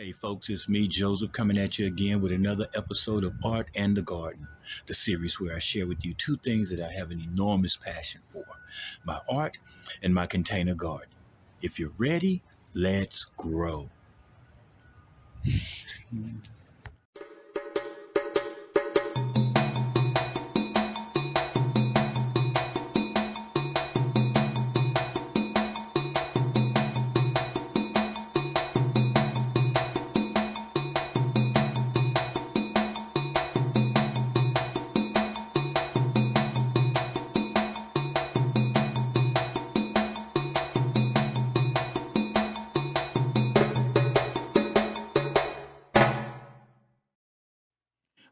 Hey folks, it's me, Joseph, coming at you again with another episode of Art and the Garden, the series where I share with you two things that I have an enormous passion for: my art and my container garden. If you're ready, let's grow.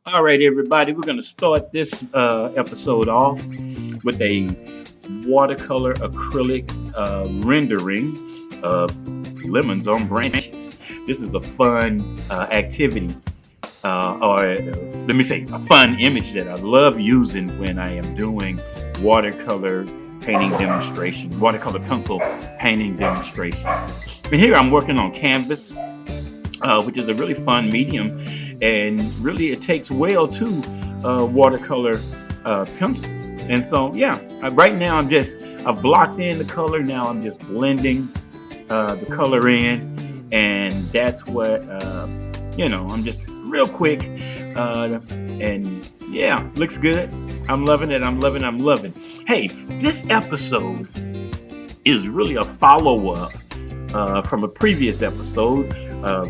All right, everybody, we're going to start this episode off with a watercolor acrylic rendering of lemons on branches. This is a fun activity, let me say, a fun image that I love using when I am doing watercolor painting demonstrations, watercolor pencil painting demonstrations. And here I'm working on canvas, which is a really fun medium, and really it takes well to watercolor pencils. And so, right now I've blocked in the color. Now I'm just blending the color in, and that's what, I'm just real quick, and yeah, looks good. I'm loving it. I'm loving. Hey, this episode is really a follow-up from a previous episode,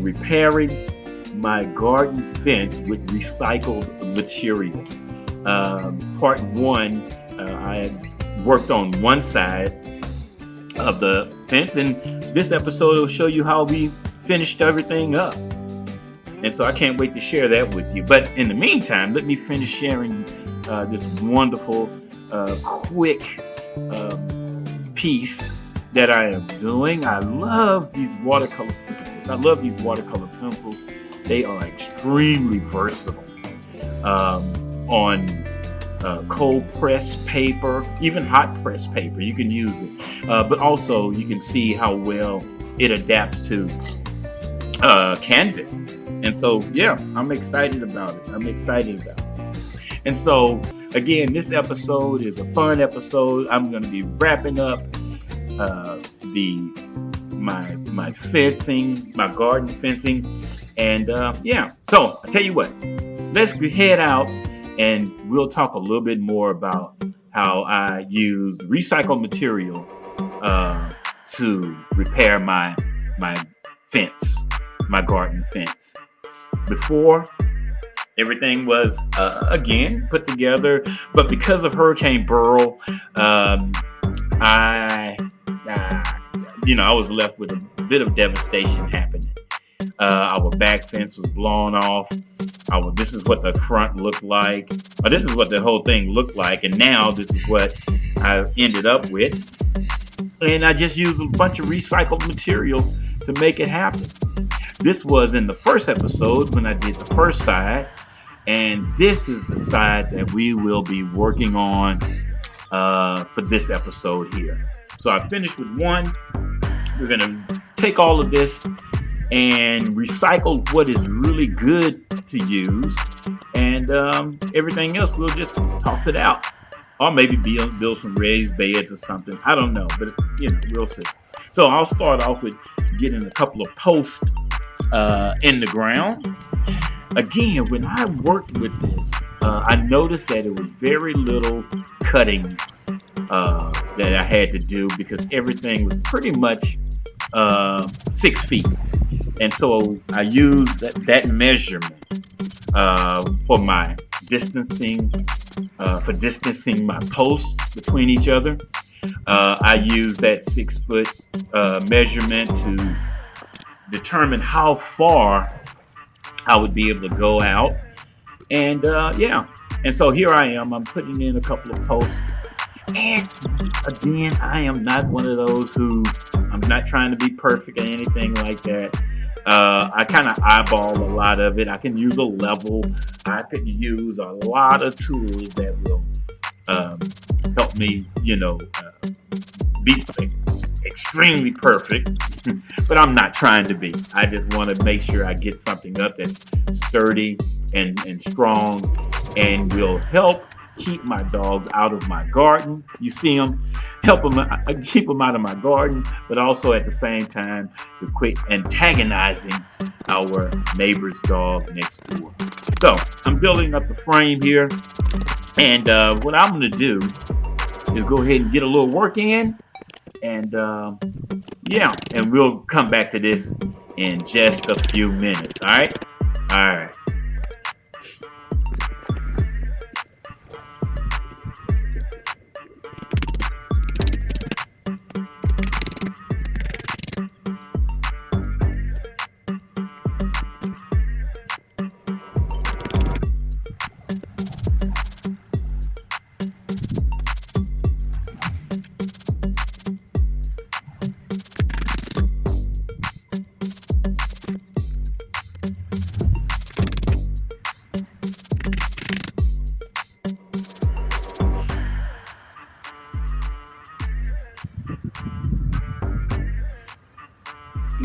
repairing my garden fence with recycled material. Part one, I had worked on one side of the fence, and this episode will show you how we finished everything up. And so I can't wait to share that with you. But in the meantime, let me finish sharing this wonderful, quick piece that I am doing. I love these watercolor pencils. They are extremely versatile on cold press paper, even hot press paper. You can use it, but also you can see how well it adapts to canvas. And so, I'm excited about it. And so, again, this episode is a fun episode. I'm going to be wrapping up my fencing, my garden fencing. And so I tell you what, let's head out and we'll talk a little bit more about how I used recycled material to repair my fence, my garden fence. Before, everything was again put together, but because of Hurricane Beryl, I was left with a bit of devastation happening. Our back fence was blown off. This is what the front looked like. This is what the whole thing looked like. And now this is what I ended up with. And I just used a bunch of recycled material to make it happen. This was in the first episode when I did the first side. And this is the side that we will be working on for this episode here. So I finished with one. We're going to take all of this and recycle what is really good to use, and everything else we'll just toss it out, or maybe build some raised beds or something. I don't know, but we'll see. So I'll start off with getting a couple of posts in the ground. Again, when I worked with this, I noticed that it was very little cutting that I had to do, because everything was pretty much 6 feet. And so I used that measurement for my distancing, for distancing my posts between each other. I used that 6 foot measurement to determine how far I would be able to go out. And and so here I am. I'm putting in a couple of posts. And again, I am not one of those I'm not trying to be perfect or anything like that. I kind of eyeball a lot of it. I can use a level. I could use a lot of tools that will help me, be extremely perfect, but I'm not trying to be. I just want to make sure I get something up that's sturdy and strong and will help keep my dogs out of my garden. You see them, help them, keep them out of my garden, but also at the same time to quit antagonizing our neighbor's dog next door. So I'm building up the frame here, and what I'm going to do is go ahead and get a little work in, and yeah, and we'll come back to this in just a few minutes. All right. All right.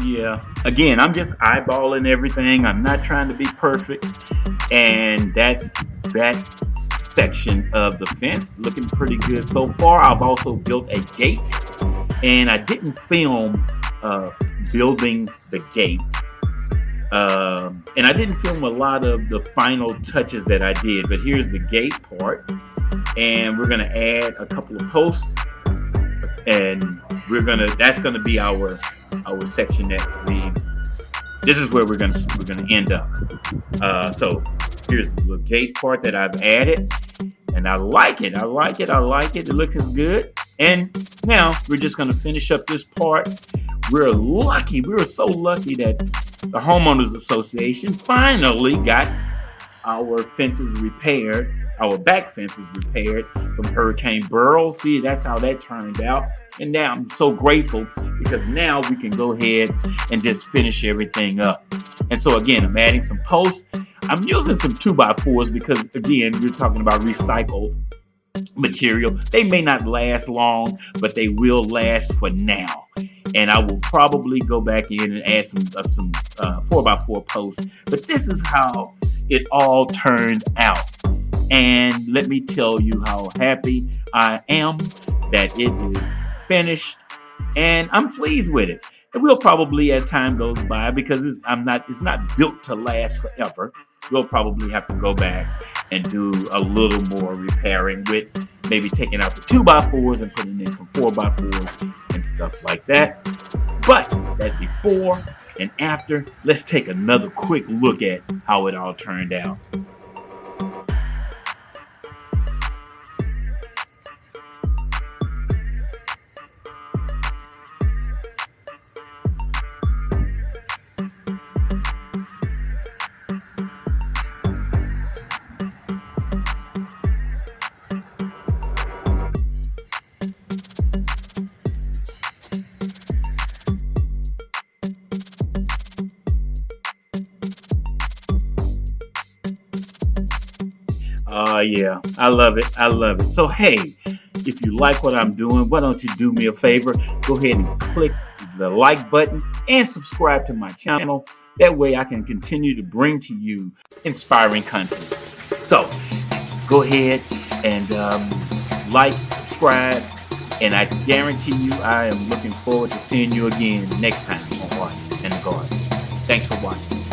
Yeah. Again, I'm just eyeballing everything. I'm not trying to be perfect. And that's that section of the fence looking pretty good so far. I've also built a gate, and I didn't film building the gate. And I didn't film a lot of the final touches that I did, but here's the gate part. And we're gonna add a couple of posts, and that's gonna be our section this is where we're gonna end up. So here's the little gate part that I've added, and I like it. It looks good. And now we're just gonna finish up this part. We're so lucky that the homeowners association finally got our fences repaired, our back fences repaired from Hurricane Beryl. See, that's how that turned out. And now I'm so grateful because now we can go ahead and just finish everything up. And so again, I'm adding some posts. I'm using some 2x4s because again, we're talking about recycled material. They may not last long, but they will last for now. And I will probably go back in and add some 4x4 posts. But this is how it all turned out. And let me tell you how happy I am that it is finished, and I'm pleased with it. And we'll probably, as time goes by, because it's not built to last forever, we'll probably have to go back and do a little more repairing with maybe taking out the 2x4s and putting in some 4x4s and stuff like that. But that before and after, let's take another quick look at how it all turned out. Yeah, I love it. So hey, if you like what I'm doing, why don't you do me a favor? Go ahead and click the like button and subscribe to my channel. That way I can continue to bring to you inspiring content. So go ahead and like, subscribe, and I guarantee you I am looking forward to seeing you again next time on Art in the Garden. Thanks for watching.